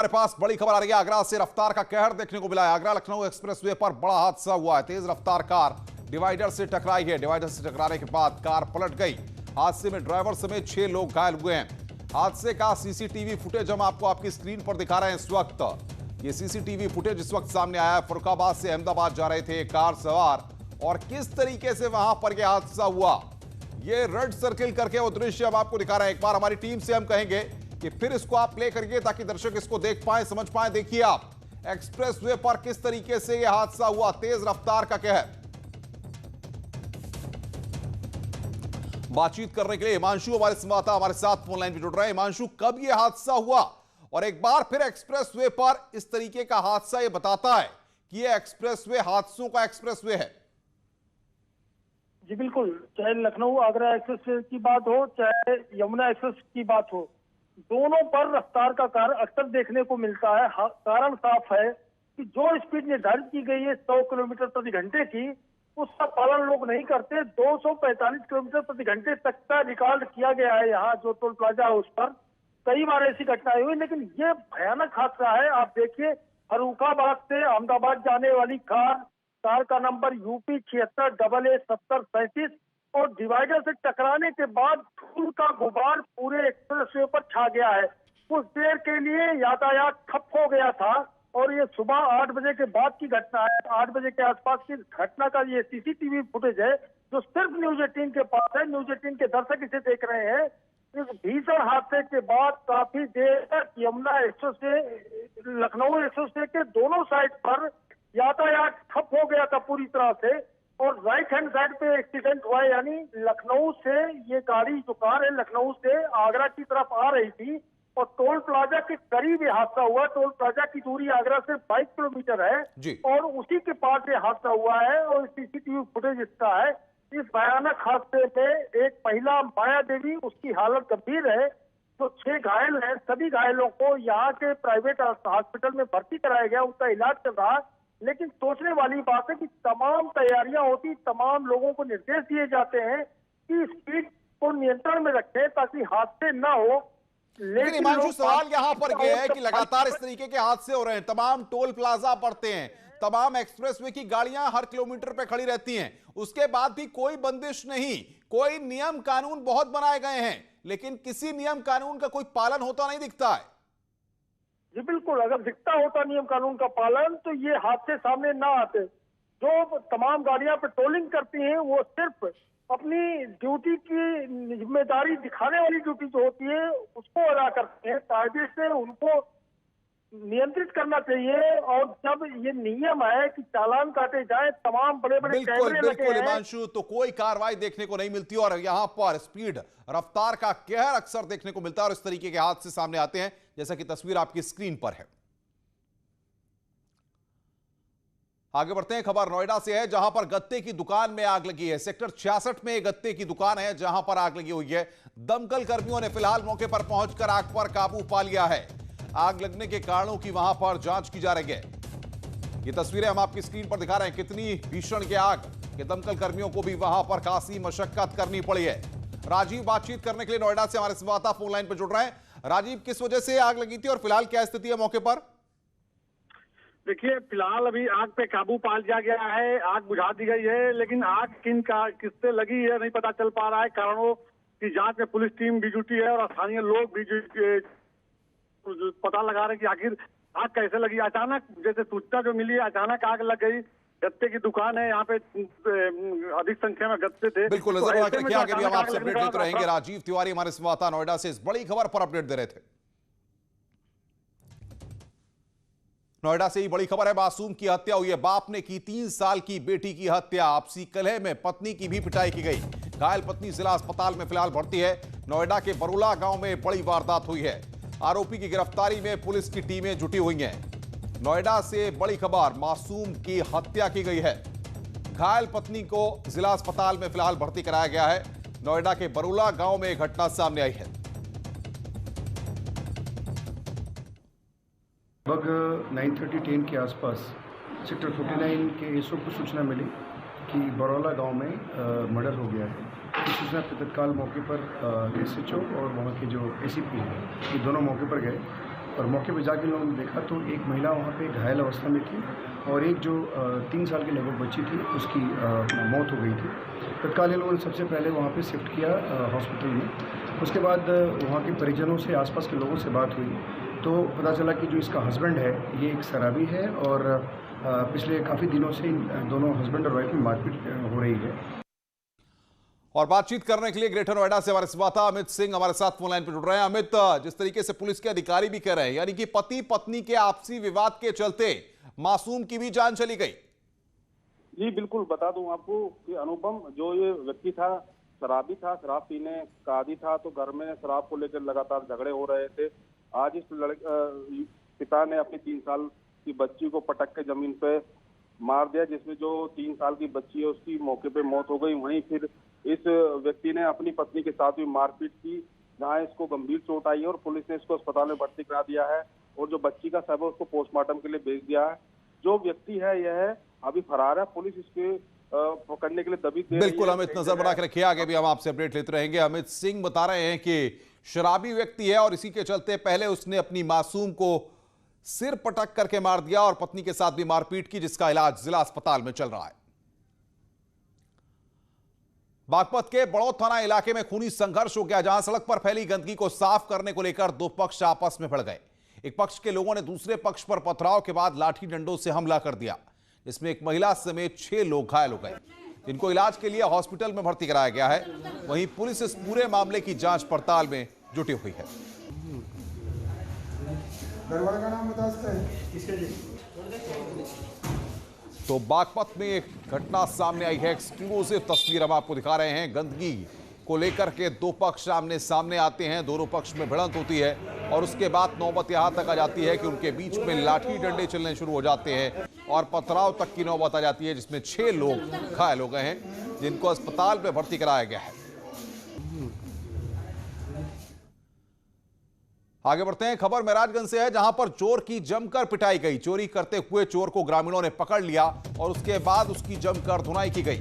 हमारे पास बड़ी खबर आ रही है। आगरा से रफ्तार का कहर देखने को मिला है। आगरा लखनऊ एक्सप्रेसवे पर बड़ा हादसा हुआ है। तेज रफ्तार कार डिवाइडर से टकराई है। डिवाइडर से टकराने के बाद कार पलट गई। हादसे में ड्राइवर समेत 6 लोग घायल हुए हैं। हादसे का सीसीटीवी फुटेज हम आपको आपकी स्क्रीन पर दिखा रहे हैं इस वक्त। ये सीसीटीवी फुटेज इस वक्त सामने आया है। फरुखाबाद से अहमदाबाद जा रहे थे कार सवार और किस तरीके से वहां पर यह हादसा हुआ, ये रेड सर्किल करके वो दृश्य हम आपको दिखा रहे हैं। एक बार हमारी टीम से हम कहेंगे कि फिर इसको आप प्ले करिए ताकि दर्शक इसको देख पाए, समझ पाए। देखिए आप एक्सप्रेसवे पर किस तरीके से यह हादसा हुआ। तेज रफ्तार का कहर। बातचीत करने के लिए हिमांशु हमारे संवाददाता हमारे साथ फोन लाइन पर जुड़ रहे हैं। हिमांशु, कब यह हादसा हुआ और एक बार फिर एक्सप्रेसवे पर इस तरीके का हादसा यह बताता है कि यह एक्सप्रेसवे हादसों का एक्सप्रेसवे है। जी बिल्कुल, चाहे लखनऊ आगरा एक्सप्रेस की बात हो चाहे यमुना एक्सप्रेस की बात हो, दोनों पर रफ्तार का कार्य अक्सर देखने को मिलता है। कारण साफ है कि जो स्पीड निर्धारित की गई है 100 किलोमीटर प्रति घंटे की, उसका पालन लोग नहीं करते। 245 किलोमीटर प्रति घंटे तक का रिकॉर्ड किया गया है। यहाँ जो टोल प्लाजा है उस पर कई बार ऐसी घटनाएं हुई, लेकिन ये भयानक हादसा है। आप देखिए, फरुखाबाद से अहमदाबाद जाने वाली कार का नंबर यूपी 76 AA 70 और डिवाइडर से टकराने के बाद धूल का गुबार पूरे एक्सप्रेसवे पर छा गया है। कुछ देर के लिए यातायात ठप हो गया था और ये सुबह 8 बजे के बाद की घटना है। 8 बजे के आसपास की घटना का ये सीसीटीवी फुटेज है जो सिर्फ न्यूज 18 के पास है। न्यूज 18 के दर्शक इसे देख रहे हैं। इस भीषण हादसे के बाद काफी देर तक यमुना एक्सप्रेसवे लखनऊ एक्सप्रेसवे के दोनों साइड पर यातायात ठप हो गया था पूरी तरह से। और राइट हैंड साइड पे एक्सीडेंट हुआ, यानी लखनऊ से ये गाड़ी जो कार है लखनऊ से आगरा की तरफ आ रही थी और टोल प्लाजा के करीब ये हादसा हुआ। टोल प्लाजा की दूरी आगरा से 22 किलोमीटर है और उसी के पास ये हादसा हुआ है और सीसीटीवी फुटेज इसका है। इस भयानक हादसे में एक महिला माया देवी, उसकी हालत गंभीर है। जो 6 घायल हैं, सभी घायलों को यहाँ के प्राइवेट हॉस्पिटल में भर्ती कराया गया, उनका इलाज चल रहा है। लेकिन सोचने वाली बात है कि तमाम तैयारियां होती, तमाम लोगों को निर्देश दिए जाते हैं कि स्पीड को नियंत्रण में रखें ताकि हादसे न हो। लेकिन हिमांशु, सवाल यहां पर यह है कि लगातार इस तरीके के हादसे हो रहे हैं। तमाम टोल प्लाजा पड़ते हैं, तमाम एक्सप्रेसवे की गाड़ियां हर किलोमीटर पे खड़ी रहती हैं, उसके बाद भी कोई बंदिश नहीं, कोई नियम कानून बहुत बनाए गए हैं, लेकिन किसी नियम कानून का कोई पालन होता नहीं दिखता है। जी बिल्कुल, अगर दिखता होता नियम कानून का पालन तो ये हादसे सामने ना आते। जो तमाम गाड़ियां पेट्रोलिंग करती हैं वो सिर्फ अपनी ड्यूटी की जिम्मेदारी दिखाने वाली ड्यूटी जो होती है उसको अदा करते हैं। कायदे से उनको नियंत्रित करना चाहिए और जब ये नियम है कि चालान काटे जाए, तमाम बड़े बड़े कैमरे लगे हैं, हिमांशु, तो कोई कार्रवाई देखने को नहीं मिलती और यहाँ पर स्पीड रफ्तार का कहर अक्सर देखने को मिलता है और इस तरीके के हादसे सामने आते हैं जैसा कि तस्वीर आपकी स्क्रीन पर है। आगे बढ़ते हैं, खबर नोएडा से है जहां पर गत्ते की दुकान में आग लगी है। सेक्टर 66 में गत्ते की दुकान है जहां पर आग लगी हुई है। दमकल कर्मियों ने फिलहाल मौके पर पहुंचकर आग पर काबू पा लिया है। आग लगने के कारणों की वहां पर जांच की जा रही है। ये तस्वीरें हम आपकी स्क्रीन पर दिखा रहे हैं। कितनी भीषण की आग कि दमकल कर्मियों को भी वहां पर खासी मशक्कत करनी पड़ी है। राजीव बातचीत करने के लिए नोएडा से हमारे संवाददाता फोन लाइन पर जुड़ रहे हैं। राजीव, किस वजह से आग लगी थी और फिलहाल क्या स्थिति है मौके पर? देखिए, फिलहाल अभी आग पे काबू पा लिया गया है, आग बुझा दी गई है, लेकिन आग किससे लगी है नहीं पता चल पा रहा है। कारणों की जांच में पुलिस टीम भी जुटी है और स्थानीय लोग भी पता लगा रहे हैं कि आखिर आग कैसे लगी। अचानक जैसे सूचना जो मिली है, अचानक आग लग गई। गत्ते की दुकान है, यहाँ पे अधिक संख्या में गत्ते थे। बिल्कुल, नजर रखें आगे भी हम आपसे अपडेट देते रहेंगे। राजीव तिवारी हमारे संवाददाता नोएडा से इस बड़ी खबर पर अपडेट दे रहे थे। नोएडा से ही बड़ी खबर है, मासूम की हत्या हुई है। बाप ने की 3 साल की बेटी की हत्या। आपसी कलह में पत्नी की भी पिटाई की गई। घायल पत्नी जिला अस्पताल में फिलहाल भर्ती है। नोएडा के बरुला गांव में बड़ी वारदात हुई है। आरोपी की गिरफ्तारी में पुलिस की टीमें जुटी हुई हैं। नोएडा से बड़ी खबर, मासूम की हत्या की गई है। घायल पत्नी को जिला अस्पताल में फिलहाल भर्ती कराया गया है। नोएडा के बरुला गांव में एक घटना सामने आई है। लगभग 9:30 के आसपास सेक्टर 49 के एसओ को सूचना मिली कि बरौला गांव में मर्डर हो गया है। इस सूचना पर तत्काल मौके पर एसएचओ और वहाँ के जो एसीपी हैं ये दोनों मौके पर गए और मौके पर जाके लोगों ने देखा तो एक महिला वहाँ पे घायल अवस्था में थी और एक जो 3 साल की लगभग बच्ची थी उसकी मौत हो गई थी। तत्काल लोगों ने सबसे पहले वहाँ पे शिफ्ट किया हॉस्पिटल में। उसके बाद वहाँ के परिजनों से, आसपास के लोगों से बात हुई तो पता चला कि जो इसका हस्बैंड है ये एक शराबी है और पिछले काफ़ी दिनों से इन दोनों हस्बैंड और वाइफ में मारपीट हो रही है। और बातचीत करने के लिए ग्रेटर नोएडा से हमारे संवाददाता अमित सिंह हमारे साथ फोन लाइन पर जुड़ रहे हैं। अमित, जिस तरीके से पुलिस के अधिकारी भी कह रहे हैं, यानी कि पति पत्नी के आपसी विवाद के चलते मासूम की भी जान चली गई। जी बिल्कुल, बता दूं आपको कि अनुपम जो ये व्यक्ति था शराबी था, शराब पीने का आदी था, तो घर में शराब को लेकर लगातार झगड़े हो रहे थे। आज इस पिता ने अपनी 3 साल की बच्ची को पटक के जमीन पे मार दिया, जिसमें जो 3 साल की बच्ची है उसकी मौके पे मौत हो गई। वहीं फिर इस व्यक्ति ने अपनी पत्नी के साथ भी मारपीट की, जहां इसको गंभीर चोट आई है और पुलिस ने इसको अस्पताल में भर्ती करा दिया है और जो बच्ची का शव है उसको पोस्टमार्टम के लिए भेज दिया है। जो व्यक्ति है यह अभी फरार है, पुलिस इसके पकड़ने के लिए दबी दे रही है। बिल्कुल अमित, नजर बना के रखिए, आगे भी हम आपसे अपडेट लेते रहेंगे। अमित सिंह बता रहे हैं कि शराबी व्यक्ति है और इसी के चलते पहले उसने अपनी मासूम को सिर पटक करके मार दिया और पत्नी के साथ भी मारपीट की, जिसका इलाज जिला अस्पताल में चल रहा है। बागपत के बड़ौद थाना इलाके में खूनी संघर्ष हो गया, जहां सड़क पर फैली गंदगी को साफ करने को लेकर 2 पक्ष आपस में भिड़ गए। एक पक्ष के लोगों ने दूसरे पक्ष पर पथराव के बाद लाठी डंडों से हमला कर दिया, जिसमें एक महिला समेत 6 लोग घायल हो गए, जिनको इलाज के लिए हॉस्पिटल में भर्ती कराया गया है। वहीं पुलिस इस पूरे मामले की जांच पड़ताल में जुटी हुई है। दरबार का नाम बता सकते हैं? तो बागपत में एक घटना सामने आई है, एक्सक्लूसिव तस्वीर हम आपको दिखा रहे हैं। गंदगी को लेकर के 2 पक्ष आमने सामने आते हैं, दोनों पक्ष में भिड़ंत होती है और उसके बाद नौबत यहां तक आ जाती है कि उनके बीच में लाठी डंडे चलने शुरू हो जाते हैं और पथराव तक की नौबत आ जाती है, जिसमें 6 लोग घायल हो गए हैं, जिनको अस्पताल में भर्ती कराया गया है। आगे बढ़ते हैं, खबर महराजगंज से है, जहां पर चोर की जमकर पिटाई गई। चोरी करते हुए चोर को ग्रामीणों ने पकड़ लिया और उसके बाद उसकी जमकर धुनाई की गई।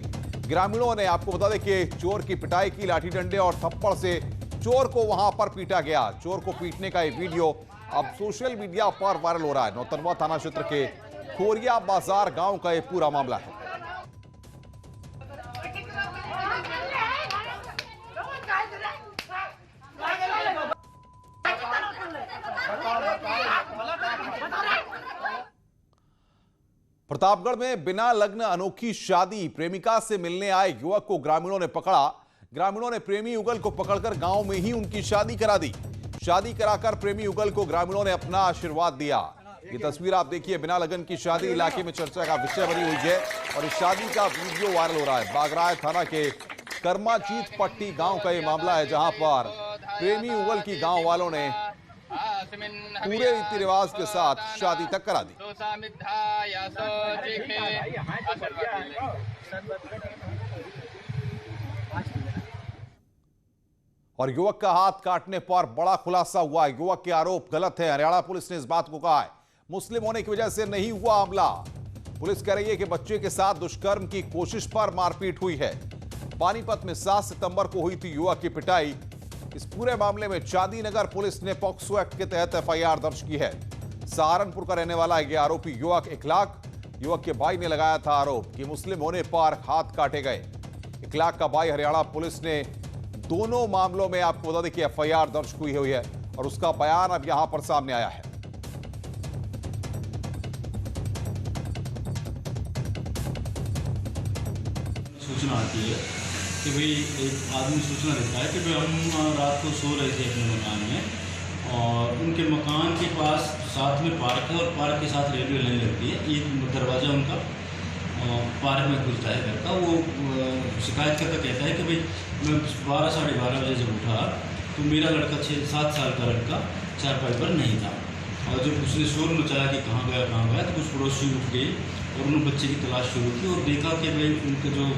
ग्रामीणों ने, आपको बता दें कि चोर की पिटाई की, लाठी डंडे और थप्पड़ से चोर को वहां पर पीटा गया। चोर को पीटने का ये वीडियो अब सोशल मीडिया पर वायरल हो रहा है। नौतनवा थाना क्षेत्र के खोरिया बाजार गांव का ये पूरा मामला है। प्रतापगढ़ में बिना लग्न अनोखी शादी, प्रेमिका से मिलने आए युवक को ग्रामीणों ने पकड़ा। ग्रामीणों ने प्रेमी युगल को पकड़कर गांव में ही उनकी शादी करा दी। शादी कराकर प्रेमी युगल को ग्रामीणों ने अपना आशीर्वाद दिया। ये तस्वीर आप देखिए, बिना लगन की शादी इलाके में चर्चा का विषय बनी हुई है और इस शादी का वीडियो वायरल हो रहा है। बागराय थाना के कर्माजीत पट्टी गांव का ये मामला है, जहां पर प्रेमी युगल की गांव वालों ने पूरे रीति रिवाज के साथ शादी तक करा दी। और युवक का हाथ काटने पर बड़ा खुलासा हुआ। युवक के आरोप गलत है। हरियाणा पुलिस ने इस बात को कहा है, मुस्लिम होने की वजह से नहीं हुआ हमला। पुलिस कह रही है कि बच्चे के साथ दुष्कर्म की कोशिश पर मारपीट हुई है। पानीपत में 7 सितंबर को हुई थी युवक की पिटाई। इस पूरे मामले में चांदी नगर पुलिस ने पॉक्सो एक्ट के तहत एफआईआर दर्ज की है। सहारनपुर का रहने वाला ये आरोपी युवक 1 लाख, युवक के भाई ने लगाया था आरोप कि मुस्लिम होने पर हाथ काटे गए। 1 लाख का भाई, हरियाणा पुलिस ने दोनों मामलों में, आपको बता दें कि एफआईआर दर्ज हुई है और उसका बयान अब यहां पर सामने आया है। सूचना आती है कि भाई एक आदमी सूचना देता है कि भाई हम रात को सो रहे थे अपने मकान में और उनके मकान के पास साथ में पार्क है और पार्क के साथ रेलवे लाइन लगती है। एक दरवाज़ा उनका पार्क में खुलता है घर का। वो शिकायत करता कहता है कि भाई मैं 12 साढ़े 12 बजे जब उठा तो मेरा लड़का 6-7 साल का लड़का चारपाई पर नहीं था और जब उसने शोर मचाया कि कहाँ गया तो कुछ पड़ोसी उठ गए और उन्होंने बच्चे की तलाश शुरू की और देखा कि भाई उनका जो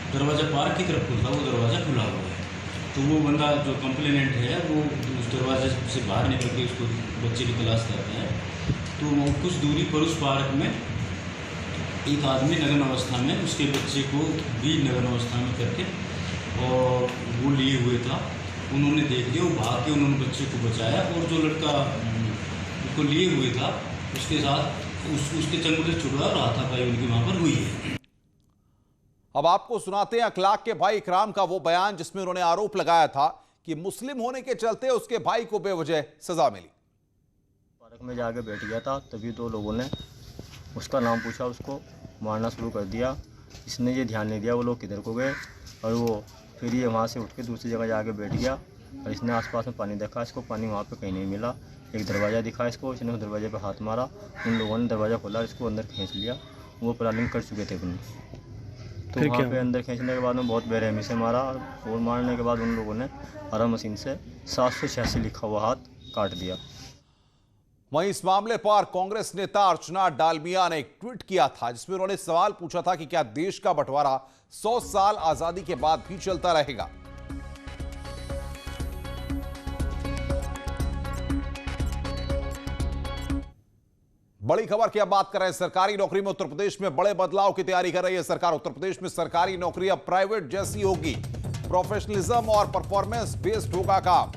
दरवाज़ा पार्क की तरफ खुलता वो दरवाज़ा खुला हुआ है। तो वो बंदा जो कंप्लेनेंट है वो उस दरवाजे से बाहर निकल के उसको बच्चे की तलाश करता है। तो कुछ दूरी पर उस पार्क में एक आदमी नग्न अवस्था में उसके बच्चे को भी नग्न अवस्था में करके और वो लिए हुए था। उन्होंने देख लिया, वो भाग के उन्होंने बच्चे को बचाया और जो लड़का को लिए हुए था उसके साथ उसके चंगुल से छुड़वा और हाथापाई उनकी वहां पर हुई है। अब आपको सुनाते हैं अखलाक के भाई इकराम का वो बयान जिसमें उन्होंने आरोप लगाया था कि मुस्लिम होने के चलते उसके भाई को बेवजह सजा मिली। पार्क में जाके बैठ गया था, तभी तो लोगों ने उसका नाम पूछा, उसको मारना शुरू कर दिया। इसने ये ध्यान नहीं दिया वो लोग किधर को गए, और वो फिर ये वहाँ से उठ के दूसरी जगह जाके बैठ गया। और इसने आसपास में पानी देखा, इसको पानी वहाँ पे कहीं नहीं मिला। एक दरवाज़ा दिखा इसको, इसने उस दरवाजे पे हाथ मारा, उन लोगों ने दरवाज़ा खोला, इसको अंदर खींच लिया। वो प्लानिंग कर चुके थे अपनी, तो वहाँ पे अंदर खींचने के बाद में बहुत बेरहमी से मारा, और मारने के बाद उन लोगों ने आरा मशीन से 786 लिखा हुआ हाथ काट दिया। वहीं इस मामले पर कांग्रेस नेता अर्चना डालमिया ने एक ट्वीट किया था जिसमें उन्होंने सवाल पूछा था कि क्या देश का बंटवारा 100 साल आजादी के बाद भी चलता रहेगा। बड़ी खबर की अब बात कर रहे हैं। सरकारी नौकरी में उत्तर प्रदेश में बड़े बदलाव की तैयारी कर रही है सरकार। उत्तर प्रदेश में सरकारी नौकरी अब प्राइवेट जैसी होगी। प्रोफेशनलिज्म और परफॉर्मेंस बेस्ड होगा काम।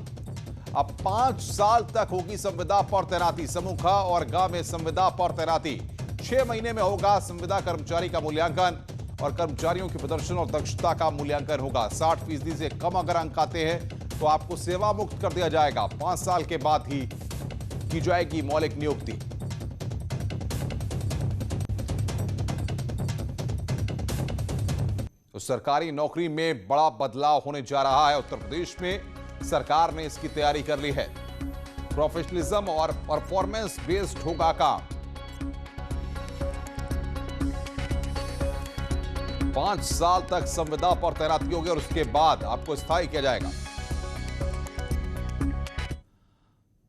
अब 5 साल तक होगी संविदा पर तैनाती। समूह ख और ग में संविदा पर तैनाती। 6 महीने में होगा संविदा कर्मचारी का मूल्यांकन और कर्मचारियों के प्रदर्शन और दक्षता का मूल्यांकन होगा। 60% से कम अगर अंक आते हैं तो आपको सेवा मुक्त कर दिया जाएगा। 5 साल के बाद ही की जाएगी मौलिक नियुक्ति। तो सरकारी नौकरी में बड़ा बदलाव होने जा रहा है। उत्तर प्रदेश में सरकार ने इसकी तैयारी कर ली है। प्रोफेशनलिज्म और परफॉर्मेंस बेस्ड होगा काम। 5 साल तक संविदा पर तैनाती होगी और उसके बाद आपको स्थायी किया जाएगा।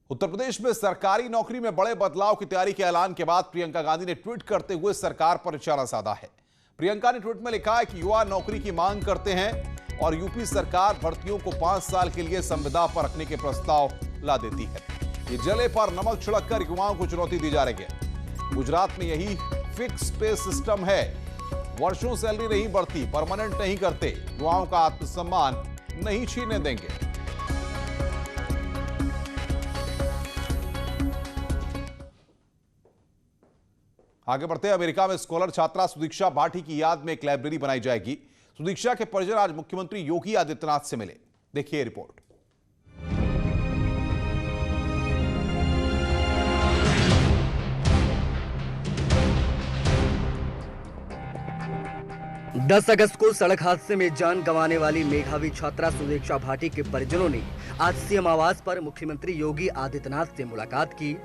उत्तर प्रदेश में सरकारी नौकरी में बड़े बदलाव की तैयारी के ऐलान के बाद प्रियंका गांधी ने ट्वीट करते हुए सरकार पर निशाना साधा है। प्रियंका ने ट्वीट में लिखा है कि युवा नौकरी की मांग करते हैं और यूपी सरकार भर्तियों को 5 साल के लिए संविदा पर रखने के प्रस्ताव ला देती है। ये जले पर नमक छिड़ककर युवाओं को चुनौती दी जा रही है। गुजरात में यही फिक्स पे सिस्टम है। वर्षों सैलरी नहीं बढ़ती, परमानेंट नहीं करते, युवाओं का आत्मसम्मान नहीं छीनने देंगे। आगे बढ़ते हैं। अमेरिका में स्कॉलर छात्रा सुदीक्षा भाटी की याद में एक लाइब्रेरी बनाई जाएगी। सुदीक्षा के परिजन आज मुख्यमंत्री योगी आदित्यनाथ से मिले। देखिए रिपोर्ट। दस अगस्त को सड़क हादसे में जान गंवाने वाली मेधावी छात्रा सुदीक्षा भाटी के परिजनों ने आज सीएम आवास पर मुख्यमंत्री योगी आदित्यनाथ से मुलाकात की।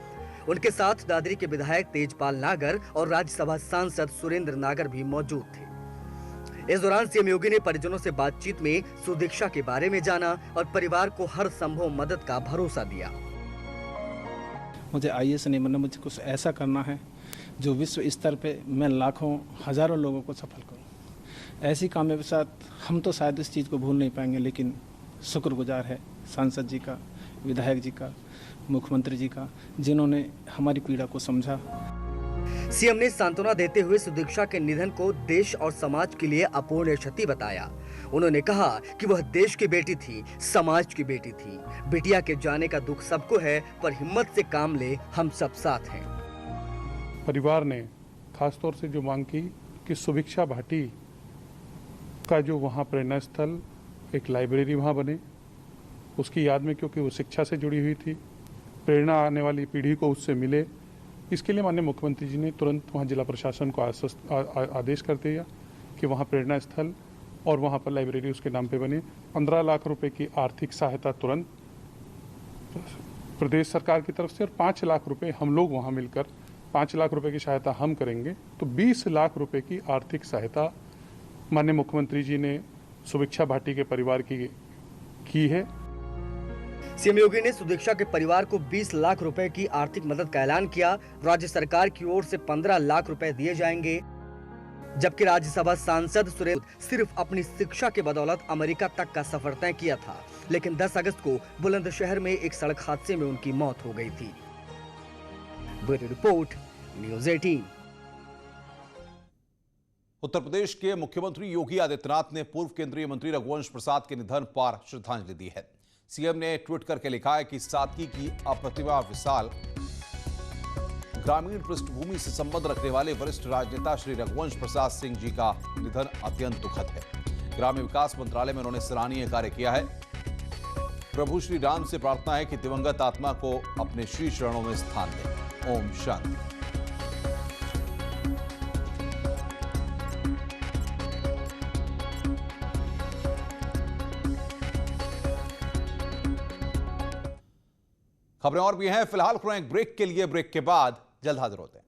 उनके साथ दादरी के विधायक तेजपाल नागर और राज्यसभा सांसद सुरेंद्र नागर भी मौजूद थे। इस दौरान सीएम योगी ने परिजनों से बातचीत में सुदीक्षा के बारे में जाना और परिवार को हर संभव मदद का भरोसा दिया। मुझे आईएएस नहीं बनना, मुझे कुछ ऐसा करना है जो विश्व स्तर पे मैं लाखों हजारों लोगों को सफल करूं। ऐसी कामयाबी के साथ हम तो शायद इस चीज़ को भूल नहीं पाएंगे, लेकिन शुक्रगुजार है सांसद जी का, विधायक जी का, मुख्यमंत्री जी का, जिन्होंने हमारी पीड़ा को समझा। सीएम ने सांत्वना देते हुए सुदीक्षा के निधन को देश और समाज के लिए अपूर्णीय क्षति बताया। उन्होंने कहा कि वह देश की बेटी थी, समाज की बेटी थी। बिटिया के जाने का दुख सबको है, पर हिम्मत से काम ले, हम सब साथ हैं। परिवार ने खासतौर से जो मांग की कि सुदीक्षा भाटी का जो वहाँ प्रेरणा स्थल, एक लाइब्रेरी वहाँ बने, उसकी याद में, क्योंकि वो शिक्षा से जुड़ी हुई थी, प्रेरणा आने वाली पीढ़ी को उससे मिले। इसके लिए माननीय मुख्यमंत्री जी ने तुरंत वहाँ जिला प्रशासन को आदेश कर दिया कि वहाँ प्रेरणा स्थल और वहाँ पर लाइब्रेरी उसके नाम पे बने। 15 लाख रुपए की आर्थिक सहायता तुरंत प्रदेश सरकार की तरफ से, और 5 लाख रुपए हम लोग वहाँ मिलकर 5 लाख रुपए की सहायता हम करेंगे, तो 20 लाख रुपए की आर्थिक सहायता माननीय मुख्यमंत्री जी ने सुदीक्षा भाटी के परिवार की है। सीएम योगी ने सुदीक्षा के परिवार को 20 लाख रुपए की आर्थिक मदद का ऐलान किया। राज्य सरकार की ओर से 15 लाख रुपए दिए जाएंगे, जबकि राज्यसभा सांसद सुरेंद्र सिर्फ अपनी शिक्षा के बदौलत अमेरिका तक का सफर तय किया था, लेकिन 10 अगस्त को बुलंदशहर में एक सड़क हादसे में उनकी मौत हो गई थी। Bureau report, news 18। Uttar Pradesh के मुख्यमंत्री योगी आदित्यनाथ ने पूर्व केंद्रीय मंत्री रघुवंश प्रसाद के निधन पर श्रद्धांजलि दी है। सीएम ने ट्वीट करके लिखा है कि सादगी की अप्रतिभा विशाल ग्रामीण पृष्ठभूमि से संबंध रखने वाले वरिष्ठ राजनेता श्री रघुवंश प्रसाद सिंह जी का निधन अत्यंत दुखद है। ग्राम्य विकास मंत्रालय में उन्होंने सराहनीय कार्य किया है। प्रभु श्री राम से प्रार्थना है कि दिवंगत आत्मा को अपने श्री चरणों में स्थान दें। ओम शांति। खबरें और भी हैं, फिलहाल एक ब्रेक के लिए, ब्रेक के बाद जल्द हाजिर होते हैं।